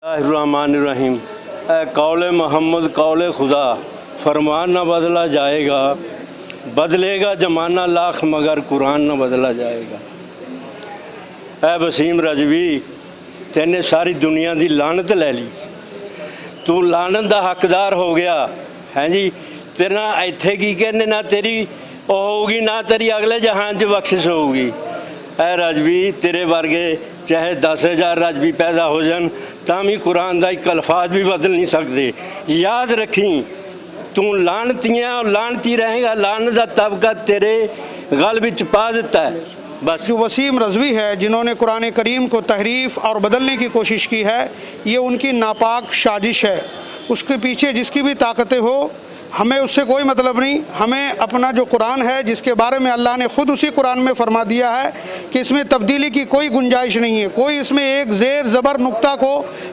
रहमान कौले मोहम्मद कौले खुदा फरमान न बदला जाएगा, बदलेगा ज़माना लाख मगर कुरान न बदला जाएगा। ऐ वसीम रजवी तेने सारी दुनिया की लानत ले ली, तू लानत का हकदार हो गया है जी। तेरा इत्थे की कहने ना तेरी होगी ना तेरी अगले जहान च बख्शिश होगी। ऐ रजवी तेरे वर्गे चाहे 10,000 रजवी पैदा हो जान तां भी कुरान का एक अल्फाज भी बदल नहीं सकते। याद रखी तू लानतियाँ और लानती रहेगा, लानत का तबका तेरे गल विच पा देता है। बस जो वसीम रज़वी है जिन्होंने कुरान करीम को तहरीफ़ और बदलने की कोशिश की है, ये उनकी नापाक साजिश है। उसके पीछे जिसकी भी ताकतें हो हमें उससे कोई मतलब नहीं। हमें अपना जो कुरान है जिसके बारे में अल्लाह ने ख़ुद उसी कुरान में फरमा दिया है कि इसमें तब्दीली की कोई गुंजाइश नहीं है, कोई इसमें एक ज़ेर ज़बर नुक्ता को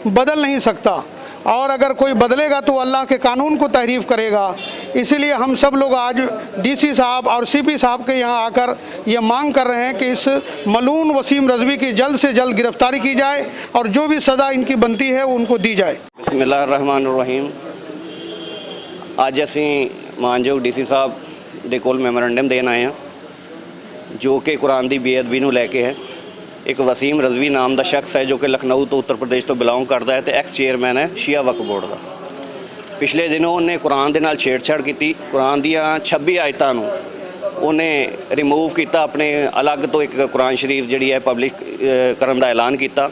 बदल नहीं सकता, और अगर कोई बदलेगा तो अल्लाह के कानून को तहरीफ़ करेगा। इसीलिए हम सब लोग आज डीसी साहब और सीपी साहब के यहाँ आकर ये मांग कर रहे हैं कि इस मलून वसीम रज़वी की जल्द से जल्द गिरफ़्तारी की जाए और जो भी सज़ा इनकी बनती है उनको दी जाए। बिस्मिल्लाहिर्रहमानिर्रहीम। ਅੱਜ ਅਸੀਂ ਮਾਨਯੋਗ ਡੀਸੀ ਸਾਹਿਬ ਦੇ ਕੋਲ ਮੈਮੋਰੈਂਡਮ ਦੇਣ ਆਏ ਹਾਂ ਜੋ ਕਿ ਕੁਰਾਨ ਦੀ ਬੇਅਦਬੀ ਨੂੰ ਲੈ ਕੇ ਹੈ। ਇੱਕ ਵਸੀਮ ਰਜ਼ਵੀ ਨਾਮ ਦਾ ਸ਼ਖਸ ਹੈ ਜੋ ਕਿ ਲਖਨਊ ਤੋਂ ਉੱਤਰ ਪ੍ਰਦੇਸ਼ ਤੋਂ ਬਿਲੋਂਗ ਕਰਦਾ ਹੈ ਤੇ ਐਕਸ ਚੇਅਰਮੈਨ ਹੈ ਸ਼ੀਆ ਵਕਫ ਬੋਰਡ ਦਾ। ਪਿਛਲੇ ਦਿਨੋਂ ਉਹਨੇ ਕੁਰਾਨ ਦੇ ਨਾਲ ਛੇੜਛਾੜ ਕੀਤੀ, ਕੁਰਾਨ ਦੀਆਂ 26 ਆਇਤਾਂ ਨੂੰ ਉਹਨੇ ਰਿਮੂਵ ਕੀਤਾ, ਆਪਣੇ ਅਲੱਗ ਤੋਂ ਇੱਕ ਕੁਰਾਨ ਸ਼ਰੀਫ ਜਿਹੜੀ ਹੈ ਪਬਲਿਕ ਕਰਨ ਦਾ ਐਲਾਨ ਕੀਤਾ।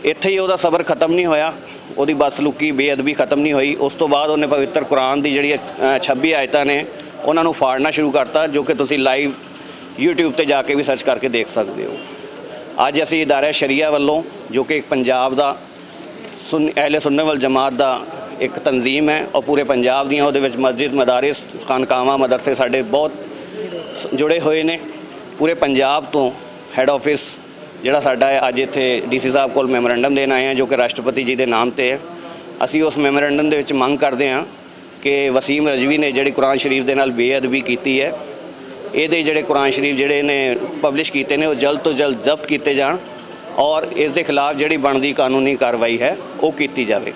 ਇੱਥੇ ਹੀ ਉਹਦਾ ਸਬਰ ਖਤਮ ਨਹੀਂ ਹੋਇਆ, ਉਹਦੀ ਬਦਸਲੂਕੀ ਬੇਅਦਬੀ ਖਤਮ ਨਹੀਂ ਹੋਈ। ਉਸ ਤੋਂ ਬਾਅਦ ਉਹਨੇ ਪਵਿੱਤਰ ਕੁਰਾਨ ਦੀ ਜਿਹੜੀ 26 ਆਇਤਾਂ ਨੇ ਉਹਨਾਂ ਨੂੰ ਫਾੜਨਾ ਸ਼ੁਰੂ ਕਰਤਾ, ਜੋ ਕਿ ਤੁਸੀਂ ਲਾਈਵ YouTube ਤੇ ਜਾ ਕੇ ਵੀ ਸਰਚ ਕਰਕੇ ਦੇਖ ਸਕਦੇ ਹੋ। ਅੱਜ ਅਸੀਂ ਇਦਾਰਾ ਸ਼ਰੀਆ ਵੱਲੋਂ ਜੋ ਕਿ ਪੰਜਾਬ ਦਾ ਅਹਿਲੇ ਸੁन्नत वल जमात ਦਾ ਇੱਕ ਤਨਜ਼ੀਮ ਹੈ और पूरे ਪੰਜਾਬ ਦੀਆਂ ਉਹਦੇ ਵਿੱਚ ਮਸਜਿਦ ਮਦਾਰਿਸ ਖਾਨਕਾਵਾਂ ਮਦਰਸੇ ਸਾਡੇ ਬਹੁਤ ਜੁੜੇ ਹੋਏ ਨੇ। ਪੂਰੇ ਪੰਜਾਬ ਤੋਂ ਹੈੱਡ ਆਫਿਸ ਜਿਹੜਾ ਸਾਡਾ ਹੈ ਅੱਜ ਇੱਥੇ ਡੀਸੀ ਸਾਹਿਬ ਕੋਲ ਮੈਮੋਰੈਂਡਮ ਦੇਣ ਆਏ ਹਾਂ ਜੋ ਕਿ ਰਾਸ਼ਟਰਪਤੀ ਜੀ ਦੇ ਨਾਮ ਤੇ ਹੈ। ਅਸੀਂ ਉਸ ਮੈਮੋਰੈਂਡਮ ਦੇ ਵਿੱਚ ਮੰਗ ਕਰਦੇ ਹਾਂ ਕਿ ਵਸੀਮ ਰਜ਼ਵੀ ਨੇ ਜਿਹੜੀ ਕੁਰਾਨ ਸ਼ਰੀਫ ਦੇ ਨਾਲ ਬੇਅਦਬੀ ਕੀਤੀ ਹੈ, ਇਹਦੇ ਜਿਹੜੇ ਕੁਰਾਨ ਸ਼ਰੀਫ ਜਿਹੜੇ ਨੇ ਪਬਲਿਸ਼ ਕੀਤੇ ਨੇ ਉਹ ਜਲਦ ਤੋਂ ਜਲਦ ਜ਼ਬਤ ਕੀਤੇ ਜਾਣ ਔਰ ਇਸ ਦੇ ਖਿਲਾਫ ਜਿਹੜੀ ਬਣਦੀ ਕਾਨੂੰਨੀ ਕਾਰਵਾਈ ਹੈ ਉਹ ਕੀਤੀ ਜਾਵੇ।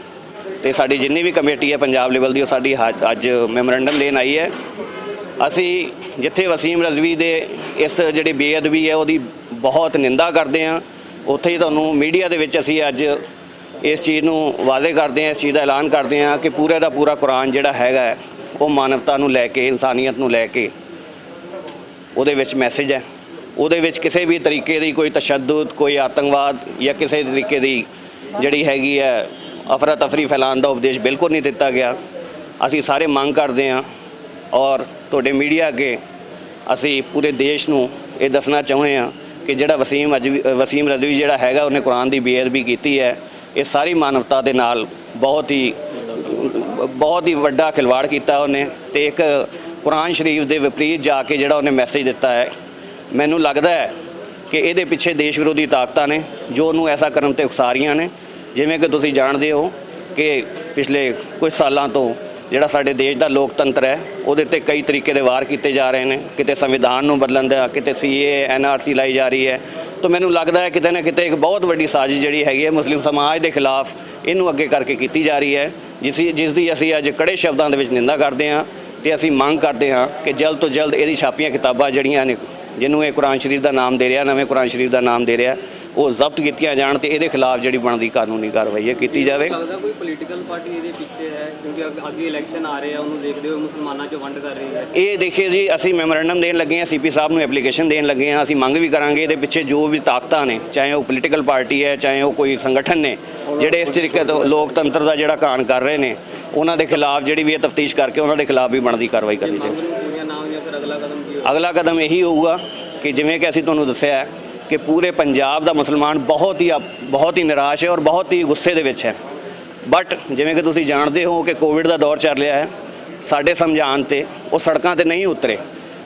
ਤੇ ਸਾਡੀ ਜਿੰਨੀ ਵੀ ਕਮੇਟੀ ਹੈ ਪੰਜਾਬ ਲੈਵਲ ਦੀ ਉਹ ਸਾਡੀ ਅੱਜ ਮੈਮੋਰੈਂਡਮ ਦੇਣ ਆਈ ਹੈ। ਅਸੀਂ ਜਿੱਥੇ ਵਸੀਮ ਰਜ਼ਵੀ ਦੇ ਇਸ ਜਿਹੜੀ ਬੇਅਦਬੀ ਹੈ ਉਹਦੀ ਬਹੁਤ ਨਿੰਦਾ ਕਰਦੇ ਹਾਂ, ਉੱਥੇ ਹੀ ਤੁਹਾਨੂੰ ਮੀਡੀਆ ਦੇ ਵਿੱਚ ਅਸੀਂ ਅੱਜ ਇਸ ਚੀਜ਼ ਨੂੰ ਵਾਅਦੇ ਕਰਦੇ ਹਾਂ, ਇਸ ਚੀਜ਼ ਦਾ ਐਲਾਨ ਕਰਦੇ ਹਾਂ ਕਿ ਪੂਰੇ ਦਾ ਪੂਰਾ ਕੁਰਾਨ ਜਿਹੜਾ ਹੈਗਾ ਉਹ ਮਾਨਵਤਾ ਨੂੰ ਲੈ ਕੇ, ਇਨਸਾਨੀਅਤ ਨੂੰ ਲੈ ਕੇ ਉਹਦੇ ਵਿੱਚ ਮੈਸੇਜ ਹੈ। ਉਹਦੇ ਵਿੱਚ ਕਿਸੇ ਵੀ ਤਰੀਕੇ ਦੀ ਕੋਈ ਤਸ਼ੱਦਦ, ਕੋਈ ਆਤੰਕਵਾਦ ਜਾਂ ਕਿਸੇ ਤਰੀਕੇ ਦੀ ਜਿਹੜੀ ਹੈਗੀ ਹੈ ਅਫਰਾ ਤਫਰੀ ਫੈਲਾਉਣ ਦਾ ਉਪਦੇਸ਼ ਬਿਲਕੁਲ ਨਹੀਂ ਦਿੱਤਾ ਗਿਆ। ਅਸੀਂ ਸਾਰੇ ਮੰਗ ਕਰਦੇ ਹਾਂ ਔਰ ਤੁਹਾਡੇ ਮੀਡੀਆ ਅੱਗੇ ਅਸੀਂ ਪੂਰੇ ਦੇਸ਼ ਨੂੰ ਇਹ ਦੱਸਣਾ ਚਾਹੁੰਦੇ ਹਾਂ ਕਿ ਜਿਹੜਾ ਵਸੀਮ ਰਜ਼ਵੀ ਜਿਹੜਾ ਹੈਗਾ ਉਹਨੇ ਕੁਰਾਨ ਦੀ ਬੇਅਦਬੀ ਕੀਤੀ ਹੈ, ਇਹ ਸਾਰੀ ਮਾਨਵਤਾ ਦੇ ਨਾਲ ਬਹੁਤ ਹੀ ਵੱਡਾ ਖਿਲਵਾੜ ਕੀਤਾ ਉਹਨੇ ਤੇ ਇੱਕ ਕੁਰਾਨ ਸ਼ਰੀਫ ਦੇ ਵਿਪਰੀਤ ਜਾ ਕੇ ਜਿਹੜਾ ਉਹਨੇ ਮੈਸੇਜ ਦਿੱਤਾ ਹੈ। ਮੈਨੂੰ ਲੱਗਦਾ ਹੈ ਕਿ ਇਹਦੇ ਪਿੱਛੇ ਦੇਸ਼ ਵਿਰੋਧੀ ਤਾਕਤਾਂ ਨੇ ਜੋ ਉਹਨੂੰ ਐਸਾ ਕਰਨ ਤੇ ਉਕਸਾ ਰਹੀਆਂ ਨੇ। ਜਿਵੇਂ ਕਿ ਤੁਸੀਂ ਜਾਣਦੇ ਹੋ ਕਿ ਪਿਛਲੇ ਕੁਝ ਸਾਲਾਂ ਤੋਂ ਜਿਹੜਾ ਸਾਡੇ ਦੇਸ਼ ਦਾ ਲੋਕਤੰਤਰ ਹੈ ਉਹਦੇ 'ਤੇ ਕਈ ਤਰੀਕੇ ਦੇ ਵਾਰ ਕੀਤੇ ਜਾ ਰਹੇ ਨੇ, ਕਿਤੇ ਸੰਵਿਧਾਨ ਨੂੰ ਬਦਲਣ ਦਾ, ਕਿਤੇ CAA NRC ਲਾਈ ਜਾ ਰਹੀ ਹੈ। ਤਾਂ ਮੈਨੂੰ ਲੱਗਦਾ ਹੈ ਕਿਤੇ ਨਾ ਕਿਤੇ ਇੱਕ ਬਹੁਤ ਵੱਡੀ ਸਾਜ਼ਿਸ਼ ਜਿਹੜੀ ਹੈਗੀ ਹੈ ਮੁਸਲਿਮ ਸਮਾਜ ਦੇ ਖਿਲਾਫ ਇਹਨੂੰ ਅੱਗੇ ਕਰਕੇ ਕੀਤੀ ਜਾ ਰਹੀ ਹੈ, ਜਿਸ ਦੀ ਅਸੀਂ ਅੱਜ ਕੜੇ ਸ਼ਬਦਾਂ ਦੇ ਵਿੱਚ ਨਿੰਦਾ ਕਰਦੇ ਹਾਂ ਤੇ ਅਸੀਂ ਮੰਗ ਕਰਦੇ ਹਾਂ ਕਿ ਜਲਦ ਤੋਂ ਜਲਦ ਇਹਦੀ ਛਾਪੀਆਂ ਕਿਤਾਬਾਂ ਜਿਹੜੀਆਂ ਨੇ ਜਿਹਨੂੰ ਇਹ ਕੁਰਾਨ ਸ਼ਰੀਫ ਦਾ ਨਾਮ ਦੇ ਰਿਹਾ, ਨਵੇਂ ਕੁਰਾਨ ਸ਼ਰੀਫ ਦਾ ਨਾਮ ਦੇ ਰਿਹਾ, ਉਹ ਜ਼ਬਤ ਕੀਤੀਆਂ ਜਾਣ ਤੇ ਇਹਦੇ ਖਿਲਾਫ ਜਿਹੜੀ ਬਣਦੀ ਕਾਨੂੰਨੀ ਕਾਰਵਾਈ ਹੈ ਕੀਤੀ ਜਾਵੇ। ਲੱਗਦਾ ਕੋਈ ਪੋਲੀਟੀਕਲ ਪਾਰਟੀ ਇਹਦੇ ਪਿੱਛੇ ਹੈ ਕਿਉਂਕਿ ਅੱਗੇ ਇਲੈਕਸ਼ਨ ਆ ਰਹੇ ਆ, ਉਹਨੂੰ ਦੇਖਦੇ ਹੋਏ ਮੁਸਲਮਾਨਾਂ 'ਚ ਵੰਡ ਕਰ ਰਹੀ ਹੈ। ਇਹ ਦੇਖੀਏ ਜੀ, ਅਸੀਂ ਮੈਮੋਰੈਂਡਮ ਦੇਣ ਲੱਗੇ ਹਾਂ, CP ਸਾਹਿਬ ਨੂੰ ਐਪਲੀਕੇਸ਼ਨ ਦੇਣ ਲੱਗੇ ਹਾਂ। ਅਸੀਂ ਮੰਗ ਵੀ ਕਰਾਂਗੇ ਇਹਦੇ ਪਿੱਛੇ ਜੋ ਵੀ ਤਾਕਤਾਂ ਨੇ, ਚਾਹੇ ਉਹ ਪੋਲੀਟੀਕਲ ਪਾਰਟੀ ਹੈ, ਚਾਹੇ ਉਹ ਕੋਈ ਸੰਗਠਨ ਨੇ ਜਿਹੜੇ ਇਸ ਤਰੀਕੇ ਤੋਂ ਲੋਕਤੰਤਰ ਦਾ ਜਿਹੜਾ ਘਾਣ ਕਰ ਰਹੇ ਨੇ, ਉਹਨਾਂ ਦੇ ਖਿਲਾਫ ਜਿਹੜੀ ਵੀ ਇਹ ਤਫਤੀਸ਼ ਕਰਕੇ ਉਹਨਾਂ ਦੇ ਖਿਲਾਫ ਵੀ ਬਣਦੀ ਕਾਰਵਾਈ ਕਰਨੀ ਚਾਹੀਦੀ। ਅਗਲਾ ਕਦਮ ਇਹੀ ਹੋਊਗਾ ਕਿ ਜਿਵੇਂ ਕਿ ਅਸੀਂ ਤੁਹਾਨੂੰ ਦੱਸਿਆ ਕਿ ਪੂਰੇ ਪੰਜਾਬ ਦਾ ਮੁਸਲਮਾਨ ਬਹੁਤ ਹੀ ਨਿਰਾਸ਼ ਹੈ ਔਰ ਬਹੁਤ ਹੀ ਗੁੱਸੇ ਦੇ ਵਿੱਚ ਹੈ। ਬਟ ਜਿਵੇਂ ਕਿ ਤੁਸੀਂ ਜਾਣਦੇ ਹੋ ਕਿ ਕੋਵਿਡ ਦਾ ਦੌਰ ਚੱਲ ਰਿਹਾ ਹੈ, ਸਾਡੇ ਸਮਝਾਉਣ ਤੇ ਉਹ ਸੜਕਾਂ ਤੇ ਨਹੀਂ ਉਤਰੇ।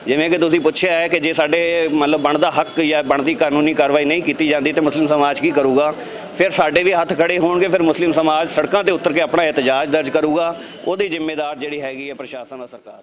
ਜਿਵੇਂ ਕਿ ਤੁਸੀਂ ਪੁੱਛਿਆ ਹੈ ਕਿ ਜੇ ਸਾਡੇ ਮਤਲਬ ਬਣਦਾ ਹੱਕ ਜਾਂ ਬਣਦੀ ਕਾਨੂੰਨੀ ਕਾਰਵਾਈ ਨਹੀਂ ਕੀਤੀ ਜਾਂਦੀ ਤਾਂ ਮੁਸਲਿਮ ਸਮਾਜ ਕੀ ਕਰੂਗਾ? ਫਿਰ ਸਾਡੇ ਵੀ ਹੱਥ ਖੜੇ ਹੋਣਗੇ, ਫਿਰ ਮੁਸਲਿਮ ਸਮਾਜ ਸੜਕਾਂ ਤੇ ਉਤਰ ਕੇ ਆਪਣਾ ਇਤਜਾਜ ਦਰਜ ਕਰੂਗਾ। ਉਹਦੀ ਜ਼ਿੰਮੇਦਾਰ ਜਿਹੜੀ ਹੈਗੀ ਹੈ ਪ੍ਰਸ਼ਾਸਨ ਔਰ ਸਰਕਾਰ।